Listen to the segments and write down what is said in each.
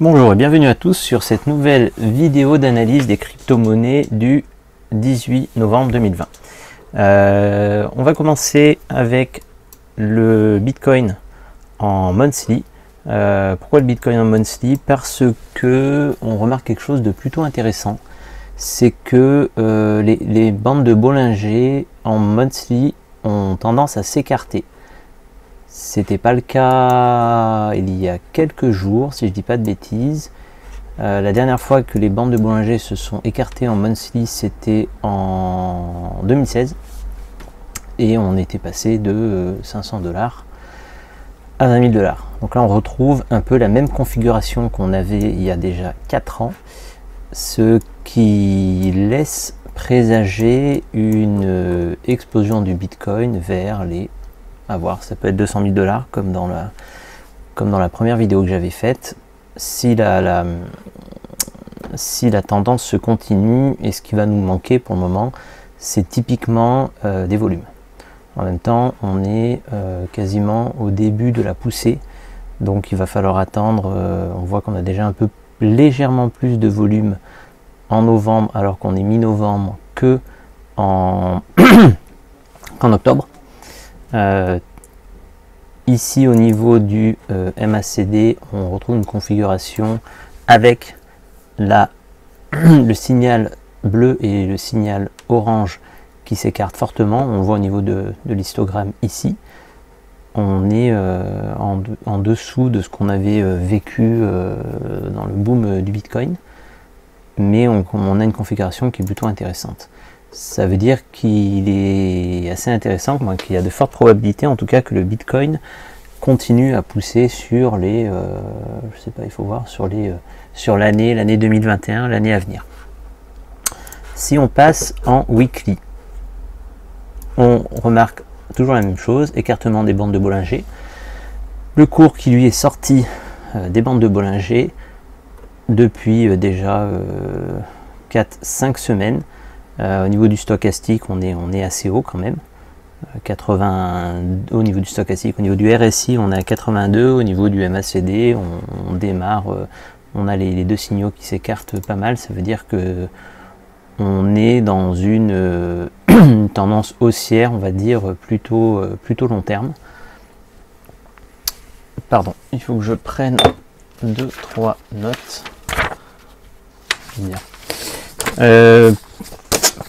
Bonjour et bienvenue à tous sur cette nouvelle vidéo d'analyse des crypto-monnaies du 18 novembre 2020. On va commencer avec le Bitcoin en monthly. Pourquoi le Bitcoin en monthly? Parce que on remarque quelque chose de plutôt intéressant. C'est que les bandes de Bollinger en monthly ont tendance à s'écarter. C'était pas le cas il y a quelques jours, si je dis pas de bêtises. La dernière fois que les bandes de Bollinger se sont écartées en monthly, c'était en 2016. Et on était passé de 500 $ à 20 000 $. Donc là, on retrouve un peu la même configuration qu'on avait il y a déjà 4 ans. Ce qui laisse présager une explosion du Bitcoin vers les... à voir, ça peut être 200 000 $ comme dans la première vidéo que j'avais faite. Si la tendance se continue, et ce qui va nous manquer pour le moment, c'est typiquement des volumes. En même temps, on est quasiment au début de la poussée, donc il va falloir attendre. On voit qu'on a déjà un peu légèrement plus de volume en novembre, alors qu'on est mi-novembre, que qu'en octobre. Ici au niveau du MACD, on retrouve une configuration avec le signal bleu et le signal orange qui s'écartent fortement. On voit au niveau de l'histogramme ici, on est en dessous de ce qu'on avait vécu dans le boom du Bitcoin, mais on a une configuration qui est plutôt intéressante. Ça veut dire qu'il est assez intéressant, qu'il y a de fortes probabilités en tout cas que le Bitcoin continue à pousser sur les, je sais pas, il faut voir, sur l'année 2021, l'année à venir. Si on passe en weekly, on remarque toujours la même chose, écartement des bandes de Bollinger. Le cours qui lui est sorti des bandes de Bollinger depuis déjà 4-5 semaines. Au niveau du stochastique, on est assez haut quand même. 80 au niveau du stochastique, au niveau du RSI, on est à 82, au niveau du MACD, on démarre, on a les deux signaux qui s'écartent pas mal. Ça veut dire que on est dans une tendance haussière, on va dire plutôt long terme. Pardon, il faut que je prenne 2-3 notes. Bien.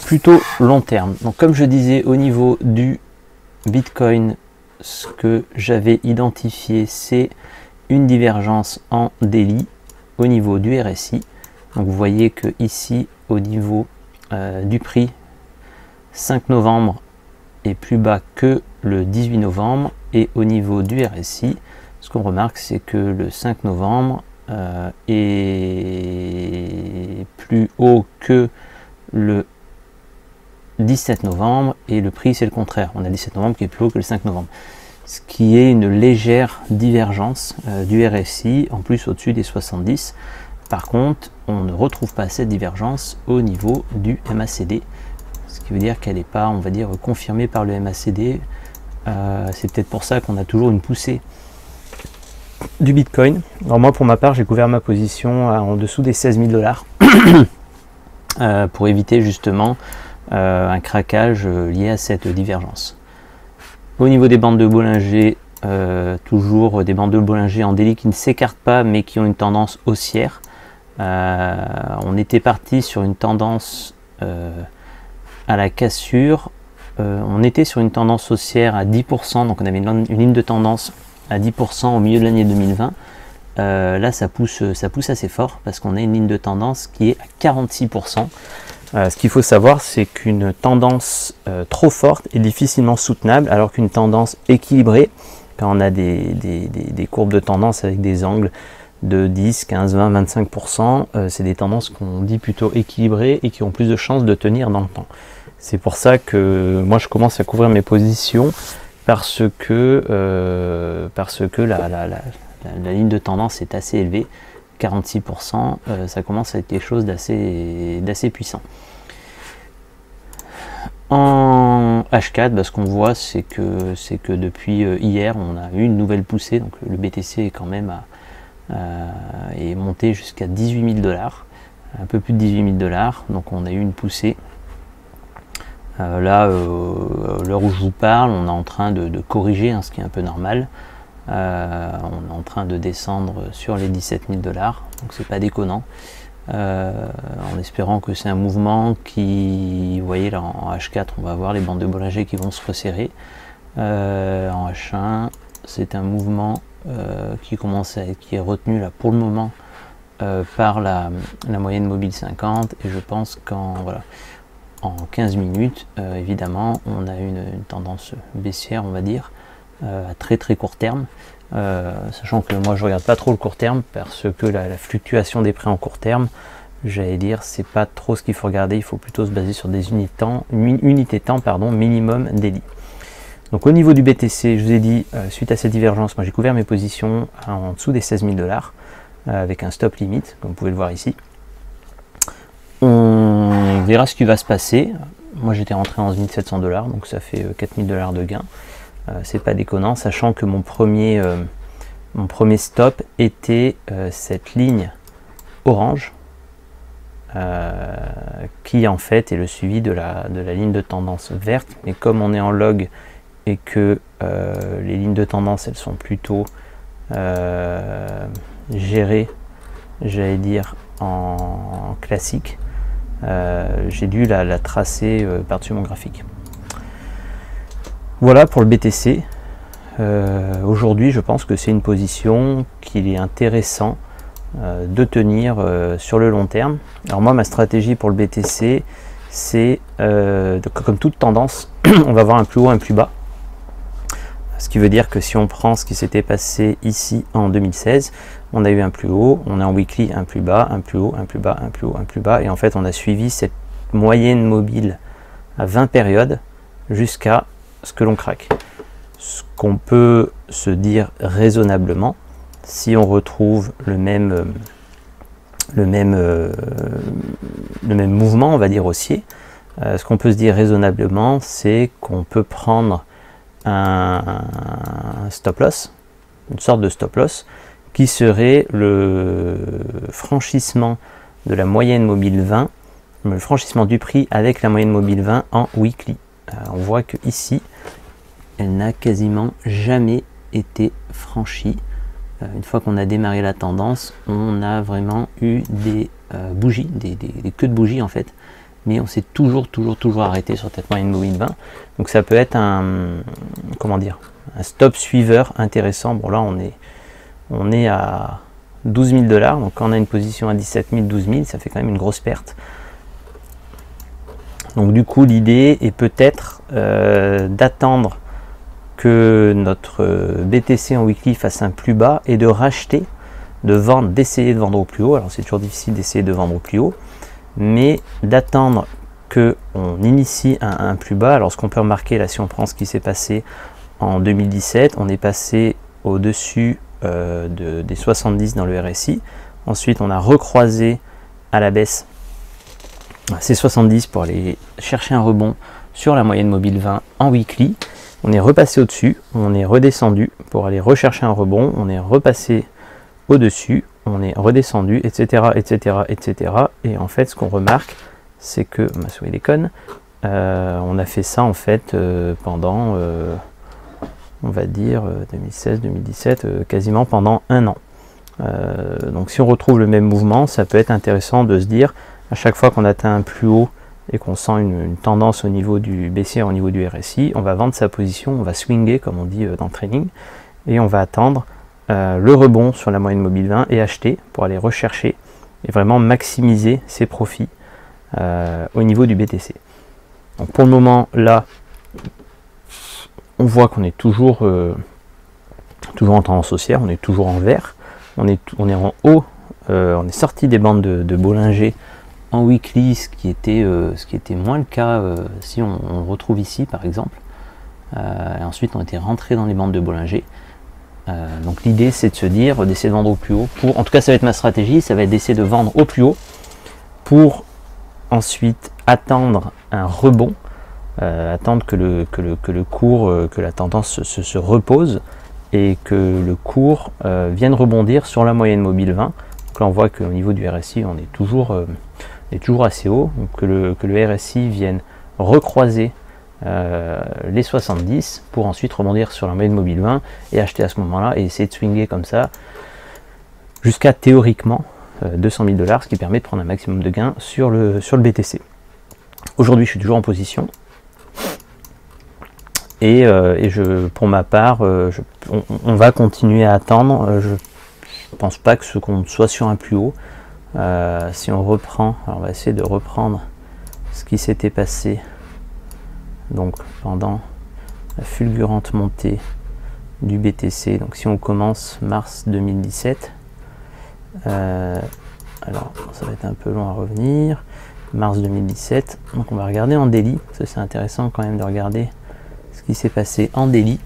Plutôt long terme. Donc comme je disais, au niveau du Bitcoin, ce que j'avais identifié, c'est une divergence en daily au niveau du RSI. Donc vous voyez que ici, au niveau du prix, 5 novembre est plus bas que le 18 novembre, et au niveau du RSI, ce qu'on remarque, c'est que le 5 novembre est plus haut que le 17 novembre, et le prix c'est le contraire. On a 17 novembre qui est plus haut que le 5 novembre, ce qui est une légère divergence du RSI, en plus au-dessus des 70. Par contre, on ne retrouve pas cette divergence au niveau du MACD, ce qui veut dire qu'elle n'est pas, on va dire, confirmée par le MACD. C'est peut-être pour ça qu'on a toujours une poussée du Bitcoin. Alors moi, pour ma part, j'ai couvert ma position en dessous des 16 000 $, pour éviter justement un craquage lié à cette divergence. Au niveau des bandes de Bollinger, toujours des bandes de Bollinger en daily qui ne s'écartent pas, mais qui ont une tendance haussière. On était parti sur une tendance à la cassure. On était sur une tendance haussière à 10%, donc on avait une ligne de tendance à 10% au milieu de l'année 2020. Là, ça pousse assez fort parce qu'on a une ligne de tendance qui est à 46%. Ce qu'il faut savoir, c'est qu'une tendance trop forte est difficilement soutenable, alors qu'une tendance équilibrée, quand on a des courbes de tendance avec des angles de 10, 15, 20, 25%, c'est des tendances qu'on dit plutôt équilibrées et qui ont plus de chances de tenir dans le temps. C'est pour ça que moi je commence à couvrir mes positions, parce que la ligne de tendance est assez élevée. 46%, ça commence à être quelque chose d'assez puissant. En H4, ce qu'on voit, c'est que depuis hier, on a eu une nouvelle poussée. Donc le BTC est quand même et monté jusqu'à 18 000 $, un peu plus de 18 000 $. Donc on a eu une poussée. Là, l'heure où je vous parle, on est en train de corriger, hein, ce qui est un peu normal. On est en train de descendre sur les 17 000 $, donc c'est pas déconnant. En espérant que c'est un mouvement qui, vous voyez là en H4, on va avoir les bandes de Bollinger qui vont se resserrer. En H1, c'est un mouvement qui est retenu là pour le moment par la moyenne mobile 50, et je pense qu'en voilà, en 15 minutes, évidemment, on a une tendance baissière, on va dire, à très très court terme. Sachant que moi je regarde pas trop le court terme parce que la fluctuation des prix en court terme, j'allais dire, c'est pas trop ce qu'il faut regarder. Il faut plutôt se baser sur des unités temps pardon, minimum daily. Donc au niveau du BTC, je vous ai dit, suite à cette divergence, moi j'ai couvert mes positions en dessous des 16 000 $, avec un stop limite, comme vous pouvez le voir ici. On verra ce qui va se passer. Moi j'étais rentré en 11 700 $, donc ça fait 4 000 $ de gain. C'est pas déconnant, sachant que mon premier stop était cette ligne orange, qui en fait est le suivi de la ligne de tendance verte. Mais comme on est en log et que les lignes de tendance elles sont plutôt gérées, j'allais dire, en classique, j'ai dû la tracer par-dessus mon graphique. Voilà pour le BTC. Aujourd'hui, je pense que c'est une position qu'il est intéressant de tenir sur le long terme. Alors moi, ma stratégie pour le BTC, c'est comme toute tendance, on va avoir un plus haut, un plus bas. Ce qui veut dire que si on prend ce qui s'était passé ici en 2016, on a eu un plus haut, on a en weekly un plus bas, un plus haut, un plus bas, un plus haut, un plus bas, et en fait on a suivi cette moyenne mobile à 20 périodes jusqu'à ce que l'on craque. Ce qu'on peut se dire raisonnablement, si on retrouve le même mouvement, on va dire haussier, ce qu'on peut se dire raisonnablement, c'est qu'on peut prendre un stop loss, une sorte de stop loss, qui serait le franchissement de la moyenne mobile 20, le franchissement du prix avec la moyenne mobile 20 en weekly. On voit que ici, elle n'a quasiment jamais été franchie. Une fois qu'on a démarré la tendance, on a vraiment eu des bougies, des queues de bougies en fait, mais on s'est toujours arrêté sur cette moyenne mobile 20. Donc ça peut être un stop suiveur intéressant. Bon là on est à 12 000 $, donc quand on a une position à 17 000, 12 000, ça fait quand même une grosse perte. Donc du coup l'idée est peut-être d'attendre que notre BTC en weekly fasse un plus bas et de racheter, de vendre, d'essayer de vendre au plus haut. Alors c'est toujours difficile d'essayer de vendre au plus haut, mais d'attendre que on initie un plus bas. Alors ce qu'on peut remarquer là, si on prend ce qui s'est passé en 2017, on est passé au-dessus des 70 dans le RSI. Ensuite on a recroisé à la baisse ces 70 pour aller chercher un rebond sur la moyenne mobile 20 en weekly. On est repassé au-dessus, on est redescendu pour aller rechercher un rebond, on est repassé au-dessus, on est redescendu, etc., etc., etc. Et en fait, ce qu'on remarque, c'est que, ma souris déconne, on a fait ça en fait pendant, on va dire, 2016-2017, quasiment pendant un an. Donc si on retrouve le même mouvement, ça peut être intéressant de se dire, à chaque fois qu'on atteint un plus haut et qu'on sent une tendance au niveau du baissière, au niveau du RSI, on va vendre sa position, on va swinger comme on dit dans le trading, et on va attendre le rebond sur la moyenne mobile 20 et acheter pour aller rechercher et vraiment maximiser ses profits au niveau du BTC. Donc pour le moment là, on voit qu'on est toujours en tendance haussière, on est toujours en vert, on est en haut, on est sorti des bandes de Bollinger en weekly, ce qui était moins le cas si on retrouve ici par exemple. Et ensuite on était rentré dans les bandes de Bollinger. Donc l'idée c'est de se dire, d'essayer de vendre au plus haut, en tout cas ça va être ma stratégie, ça va être d'essayer de vendre au plus haut pour ensuite attendre un rebond, attendre que le cours, que la tendance se repose et que le cours vienne rebondir sur la moyenne mobile 20. Donc là on voit qu'au niveau du RSI on est toujours assez haut, donc que le RSI vienne recroiser les 70 pour ensuite rebondir sur la moyenne mobile 20 et acheter à ce moment-là et essayer de swinger comme ça jusqu'à théoriquement 200 000 $, ce qui permet de prendre un maximum de gains sur le BTC. Aujourd'hui je suis toujours en position et pour ma part on va continuer à attendre. Je pense pas que ce compte soit sur un plus haut. Si on reprend, alors on va essayer de reprendre ce qui s'était passé donc pendant la fulgurante montée du BTC. Donc si on commence mars 2017, alors ça va être un peu long à revenir, mars 2017, donc on va regarder en daily, parce que c'est intéressant quand même de regarder ce qui s'est passé en daily.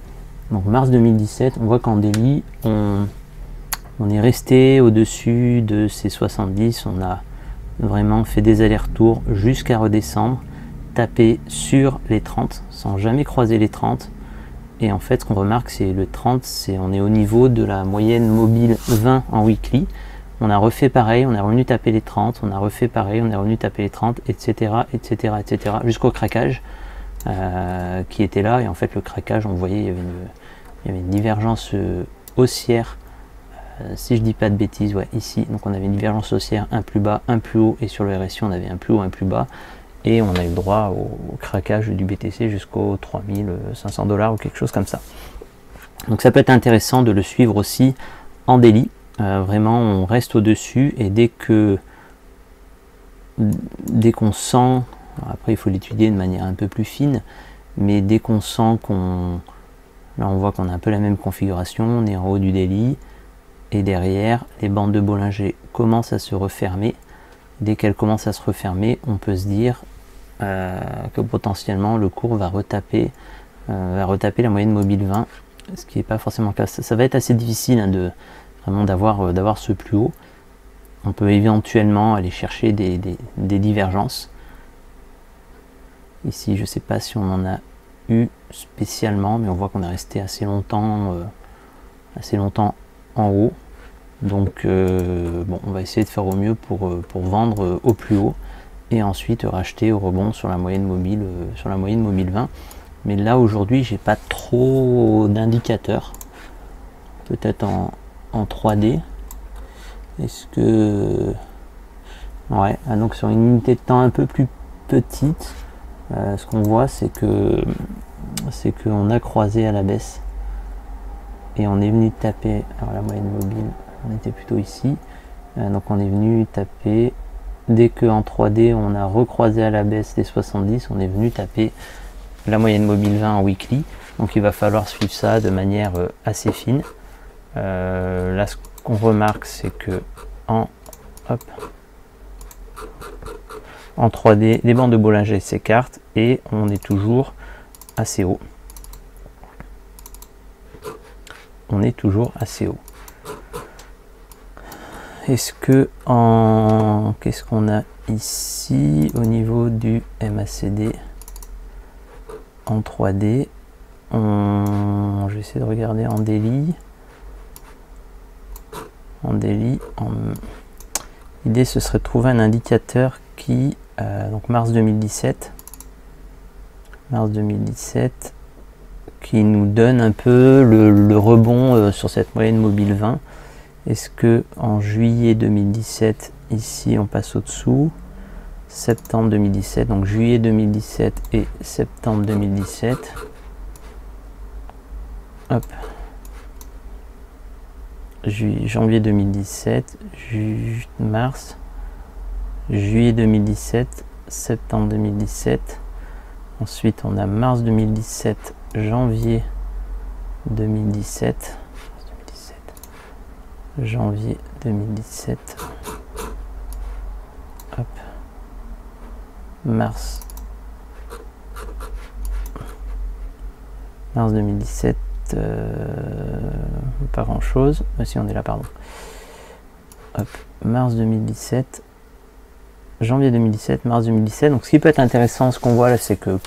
Donc mars 2017, on voit qu'en daily on est resté au-dessus de ces 70, on a vraiment fait des allers-retours jusqu'à redescendre, taper sur les 30 sans jamais croiser les 30. Et en fait ce qu'on remarque c'est le 30, on est au niveau de la moyenne mobile 20 en weekly. On a refait pareil, on est revenu taper les 30, on a refait pareil, on est revenu taper les 30, etc. etc. etc. jusqu'au craquage qui était là. Et en fait le craquage, on voyait il y avait une divergence haussière, si je dis pas de bêtises, ouais, ici. Donc on avait une divergence haussière, un plus bas, un plus haut, et sur le RSI on avait un plus haut, un plus bas. Et on a eu le droit au craquage du BTC jusqu'aux 3500 $ ou quelque chose comme ça. Donc ça peut être intéressant de le suivre aussi en daily. Vraiment on reste au-dessus et dès qu'on sent, après il faut l'étudier de manière un peu plus fine, mais dès qu'on sent là on voit qu'on a un peu la même configuration, on est en haut du daily et derrière les bandes de Bollinger commencent à se refermer. Dès qu'elles commencent à se refermer, on peut se dire que potentiellement le cours va retaper la moyenne mobile 20, ce qui n'est pas forcément le cas. Ça va être assez difficile hein, vraiment d'avoir ce plus haut. On peut éventuellement aller chercher des divergences. Ici je ne sais pas si on en a eu spécialement, mais on voit qu'on est resté assez longtemps en haut. Donc bon, on va essayer de faire au mieux pour vendre au plus haut et ensuite racheter au rebond sur la moyenne mobile 20. Mais là aujourd'hui j'ai pas trop d'indicateurs, peut-être en 3D. Est-ce que ouais, donc sur une unité de temps un peu plus petite, ce qu'on voit c'est qu'on a croisé à la baisse et on est venu taper, alors la moyenne mobile on était plutôt ici, donc on est venu taper, dès que en 3D on a recroisé à la baisse les 70, on est venu taper la moyenne mobile 20 en weekly. Donc il va falloir suivre ça de manière assez fine. Là ce qu'on remarque c'est que en 3D les bandes de Bollinger s'écartent et on est toujours assez haut. On est toujours assez haut. Est-ce que qu'est-ce qu'on a ici au niveau du MACD en 3D? Je vais essayer de regarder en daily. L'idée ce serait de trouver un indicateur qui donc mars 2017 qui nous donne un peu le rebond sur cette moyenne mobile 20. Est-ce que en juillet 2017 ici on passe au-dessous, septembre 2017, donc juillet 2017 et septembre 2017, hop, janvier 2017, mars, juillet 2017, septembre 2017, ensuite on a mars 2017, janvier 2017, janvier 2017, hop, mars 2017, pas grand chose, si on est là, pardon, hop, mars 2017, janvier 2017, mars 2017. Donc ce qui peut être intéressant, ce qu'on voit là, c'est que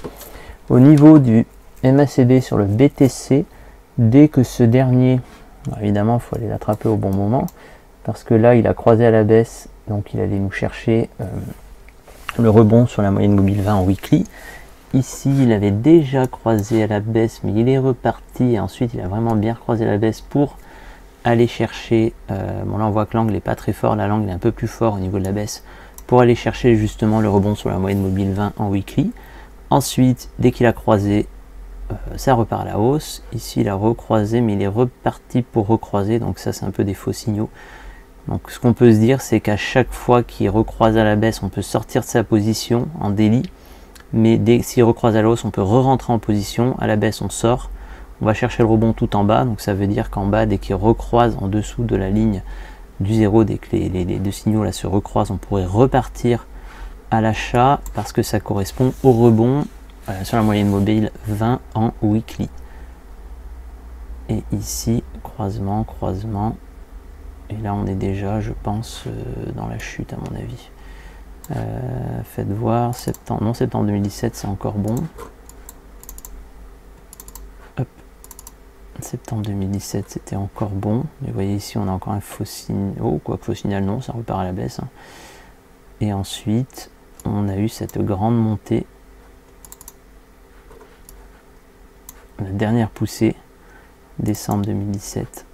au niveau du MACD sur le BTC, Dès que ce dernier, évidemment il faut aller l'attraper au bon moment, parce que là il a croisé à la baisse, donc il allait nous chercher le rebond sur la moyenne mobile 20 en weekly. Ici il avait déjà croisé à la baisse, mais il est reparti et ensuite il a vraiment bien croisé à la baisse pour aller chercher, bon là on voit que l'angle n'est pas très fort, la l'angle est un peu plus fort au niveau de la baisse, pour aller chercher justement le rebond sur la moyenne mobile 20 en weekly. Ensuite, dès qu'il a croisé, ça repart à la hausse. Ici il a recroisé, mais il est reparti pour recroiser, donc ça c'est un peu des faux signaux. Donc ce qu'on peut se dire, c'est qu'à chaque fois qu'il recroise à la baisse, on peut sortir de sa position en daily, mais dès s'il recroise à la hausse, on peut re-rentrer en position. À la baisse on sort, on va chercher le rebond tout en bas, donc ça veut dire qu'en bas, dès qu'il recroise en dessous de la ligne du zéro, dès que les deux signaux là se recroisent, on pourrait repartir à l'achat parce que ça correspond au rebond sur la moyenne mobile 20 en weekly. Et ici, croisement, croisement, et là on est déjà, je pense, dans la chute à mon avis. Faites voir, septembre, non, septembre 2017 c'est encore bon. Hop. Septembre 2017 c'était encore bon, mais vous voyez ici on a encore un faux signal, oh quoi, faux signal non, ça repart à la baisse, hein. Et ensuite on a eu cette grande montée, la dernière poussée, décembre 2017,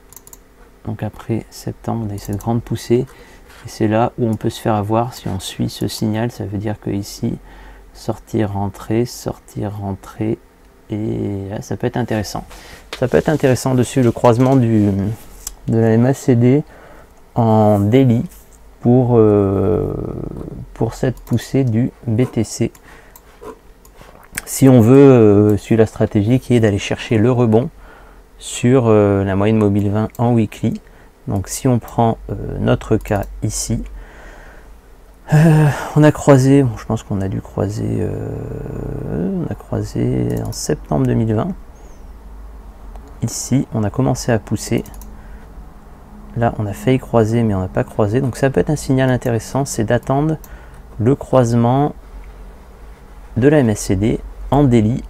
donc après septembre on a eu cette grande poussée, et c'est là où on peut se faire avoir si on suit ce signal. Ça veut dire que ici sortir, rentrer, et là, ça peut être intéressant. Ça peut être intéressant dessus le croisement de la MACD en daily pour cette poussée du BTC. Si on veut suivre la stratégie qui est d'aller chercher le rebond sur la moyenne mobile 20 en weekly. Donc si on prend notre cas ici, on a croisé, bon, je pense qu'on a dû croiser, on a croisé en septembre 2020. Ici, on a commencé à pousser. Là, on a failli croiser, mais on n'a pas croisé. Donc ça peut être un signal intéressant, c'est d'attendre le croisement de la MACD en daily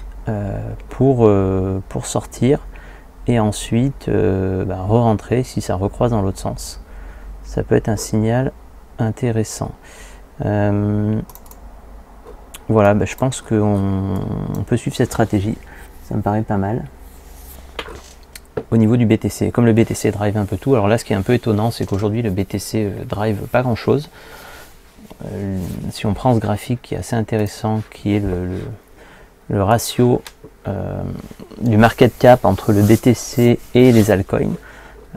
pour sortir et ensuite re-rentrer si ça recroise dans l'autre sens. Ça peut être un signal intéressant. Voilà, je pense qu'on peut suivre cette stratégie, ça me paraît pas mal. Au niveau du BTC, comme le BTC drive un peu tout, alors là ce qui est un peu étonnant, c'est qu'aujourd'hui le BTC drive pas grand chose. Si on prend ce graphique qui est assez intéressant, qui est le ratio du market cap entre le BTC et les altcoins,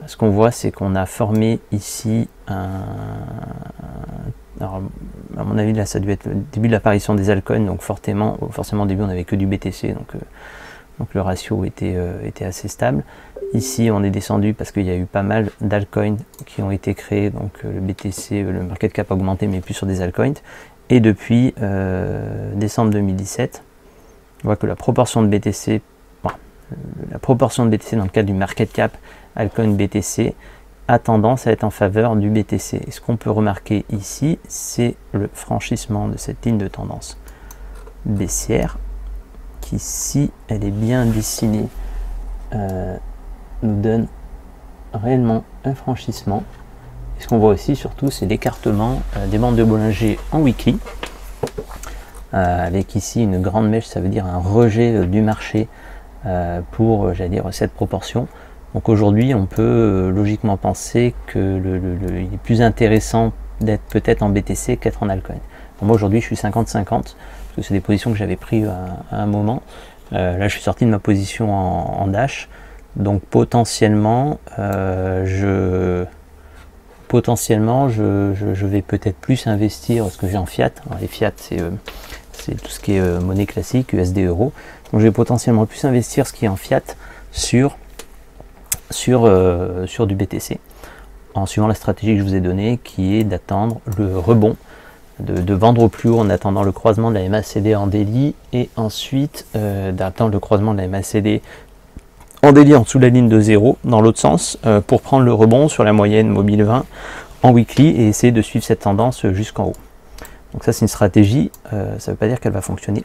ce qu'on voit c'est qu'on a formé ici alors à mon avis là ça a dû être le début de l'apparition des altcoins, donc forcément au début on n'avait que du BTC, donc le ratio était assez stable. Ici on est descendu parce qu'il y a eu pas mal d'altcoins qui ont été créés, donc le BTC, le market cap a augmenté mais plus sur des altcoins, et depuis décembre 2017 on voit que la proportion de BTC dans le cadre du market cap altcoin BTC a tendance à être en faveur du BTC. Et ce qu'on peut remarquer ici, c'est le franchissement de cette ligne de tendance baissière qui, si elle est bien dessinée, nous donne réellement un franchissement. Et ce qu'on voit aussi surtout, c'est l'écartement des bandes de Bollinger en weekly, avec ici une grande mèche, ça veut dire un rejet du marché pour, j'allais dire, cette proportion. Donc aujourd'hui, on peut logiquement penser que il est plus intéressant d'être peut-être en BTC qu'être en altcoin. Moi aujourd'hui, je suis 50-50, parce que c'est des positions que j'avais prises à un moment. Là, je suis sorti de ma position en Dash, donc potentiellement, je vais peut-être plus investir ce que j'ai en fiat. Alors, les fiat, c'est tout ce qui est monnaie classique, USD, euro. Donc je vais potentiellement plus investir ce qui est en fiat sur du BTC, en suivant la stratégie que je vous ai donnée, qui est d'attendre le rebond, de vendre au plus haut en attendant le croisement de la MACD en daily, et ensuite d'attendre le croisement de la MACD en daily en dessous de la ligne de 0 dans l'autre sens, pour prendre le rebond sur la moyenne mobile 20 en weekly et essayer de suivre cette tendance jusqu'en haut. Donc ça c'est une stratégie, ça ne veut pas dire qu'elle va fonctionner.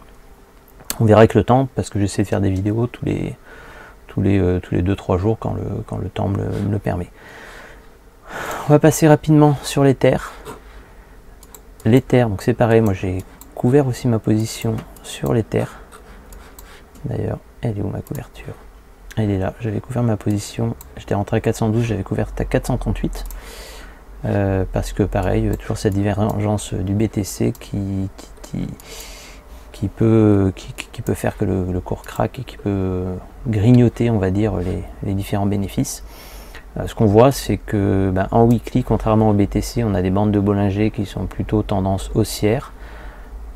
On verra avec le temps, parce que j'essaie de faire des vidéos tous tous les 2-3 jours quand le temps me le permet. On va passer rapidement sur l'Ether. L'Ether, donc c'est pareil, moi j'ai couvert aussi ma position sur l'Ether. D'ailleurs, elle est où ma couverture? Elle est là, j'avais couvert ma position, j'étais rentré à 412, j'avais couvert à 438. Parce que pareil, toujours cette divergence du BTC qui peut faire que le cours craque et qui peut grignoter, on va dire, les différents bénéfices. Ce qu'on voit, c'est que en weekly, contrairement au BTC, on a des bandes de Bollinger qui sont plutôt tendance haussière.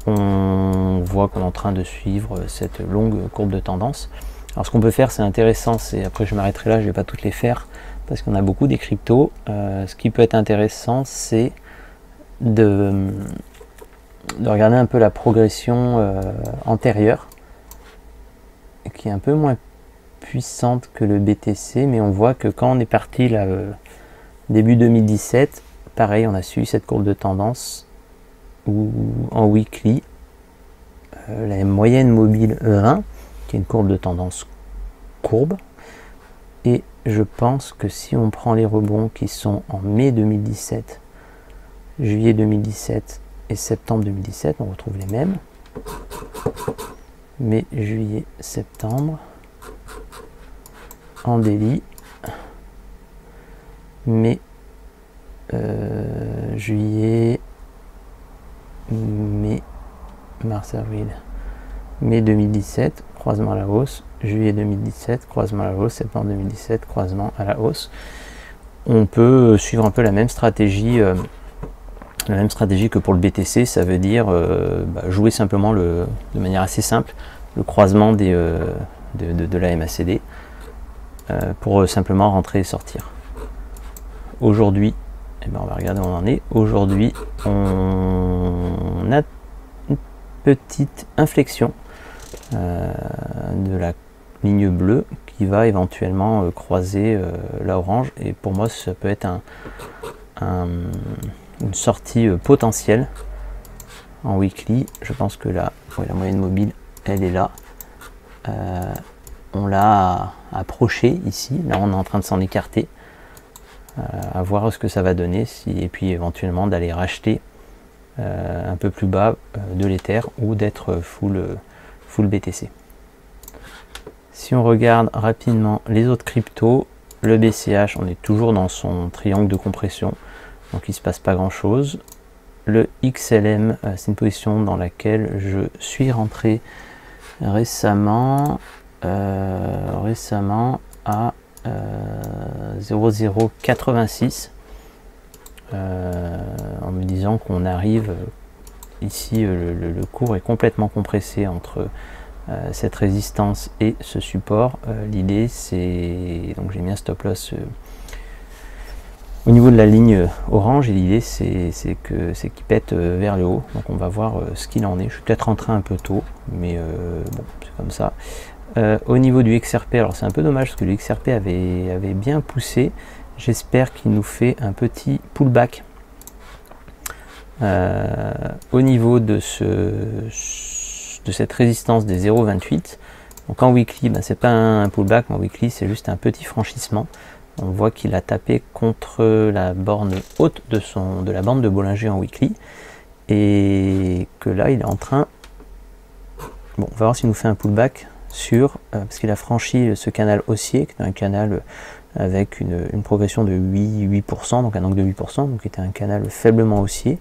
On voit qu'on est en train de suivre cette longue courbe de tendance. Alors ce qu'on peut faire, c'est intéressant, après je m'arrêterai là, je ne vais pas toutes les faire parce qu'on a beaucoup des cryptos. Ce qui peut être intéressant, c'est de regarder un peu la progression antérieure, qui est un peu moins puissante que le BTC, mais on voit que quand on est parti là, début 2017, pareil, on a suivi cette courbe de tendance où en weekly, la moyenne mobile 20, qui est une courbe de tendance courbe, et je pense que si on prend les rebonds qui sont en mai 2017, juillet 2017 et septembre 2017, on retrouve les mêmes. Mai, juillet, septembre, en daily, mai, juillet, mai, mars, avril, mai 2017, croisement à la hausse, juillet 2017, croisement à la hausse, septembre 2017, croisement à la hausse. On peut suivre un peu la même stratégie que pour le BTC, ça veut dire jouer simplement de manière assez simple le croisement de la MACD pour simplement rentrer et sortir. Aujourd'hui, on va regarder où on en est. Aujourd'hui, on a une petite inflexion de la ligne bleue qui va éventuellement croiser la orange, et pour moi ça peut être une sortie potentielle en weekly. Je pense que là, la moyenne mobile, elle est là. On l'a approché ici. Là, on est en train de s'en écarter. À voir ce que ça va donner. Et puis éventuellement d'aller racheter un peu plus bas de l'Ether ou d'être full BTC. Si on regarde rapidement les autres cryptos, le BCH, on est toujours dans son triangle de compression. Donc il ne se passe pas grand chose. Le XLM, c'est une position dans laquelle je suis rentré récemment à 0,086 en me disant qu'on arrive ici, le cours est complètement compressé entre cette résistance et ce support. L'idée, c'est, donc j'ai mis un stop loss au niveau de la ligne orange, et l'idée c'est qu'il pète vers le haut. Donc on va voir ce qu'il en est. Je suis peut-être rentré un peu tôt, mais bon, c'est comme ça. Au niveau du XRP, alors c'est un peu dommage parce que le XRP avait bien poussé. J'espère qu'il nous fait un petit pullback au niveau de cette résistance des 0,28. Donc en weekly, c'est pas un pullback, en weekly c'est juste un petit franchissement. On voit qu'il a tapé contre la borne haute de la bande de Bollinger en weekly, et que là il est en train, bon, on va voir s'il nous fait un pullback parce qu'il a franchi ce canal haussier, qui est un canal avec une progression de 8%, donc un angle de 8%, donc qui était un canal faiblement haussier.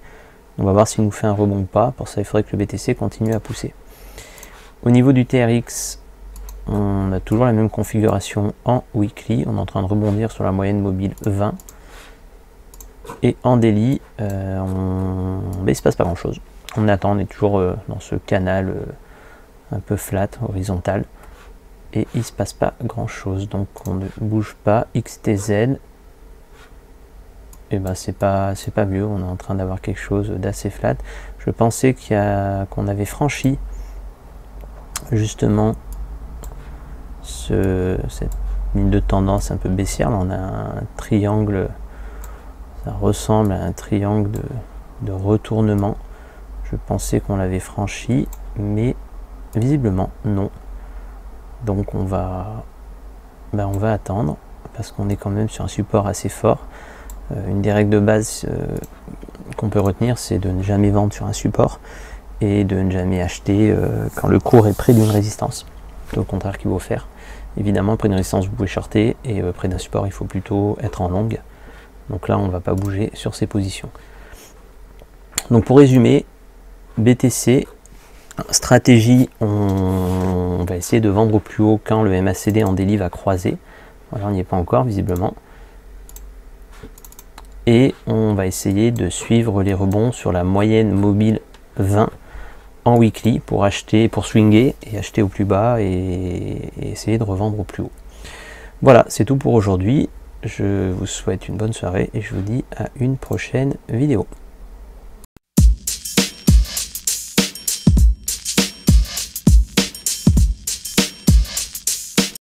On va voir s'il nous fait un rebond ou pas. Pour ça, il faudrait que le BTC continue à pousser. Au niveau du TRX, on a toujours la même configuration en weekly. On est en train de rebondir sur la moyenne mobile 20. Et en daily, il ne se passe pas grand chose. On attend, on est toujours dans ce canal un peu flat, horizontal. Et il ne se passe pas grand chose. Donc on ne bouge pas. XTZ. Et c'est pas mieux. On est en train d'avoir quelque chose d'assez flat. Je pensais qu'on avait franchi justement cette ligne de tendance un peu baissière. Là, on a un triangle, ça ressemble à un triangle de retournement. Je pensais qu'on l'avait franchi, mais visiblement non. Donc on va ben, on va attendre, parce qu'on est quand même sur un support assez fort. Une des règles de base qu'on peut retenir, c'est de ne jamais vendre sur un support et de ne jamais acheter quand le cours est près d'une résistance. C'est au contraire qu'il faut faire. Évidemment, près d'une résistance, vous pouvez shorter, et près d'un support, il faut plutôt être en longue. Donc là, on ne va pas bouger sur ces positions. Donc pour résumer, BTC, stratégie, on va essayer de vendre au plus haut quand le MACD en daily va croiser. Voilà, on n'y est pas encore visiblement. Et on va essayer de suivre les rebonds sur la moyenne mobile 20 en weekly pour acheter, pour swinger et acheter au plus bas et essayer de revendre au plus haut. Voilà, c'est tout pour aujourd'hui. Je vous souhaite une bonne soirée et je vous dis à une prochaine vidéo.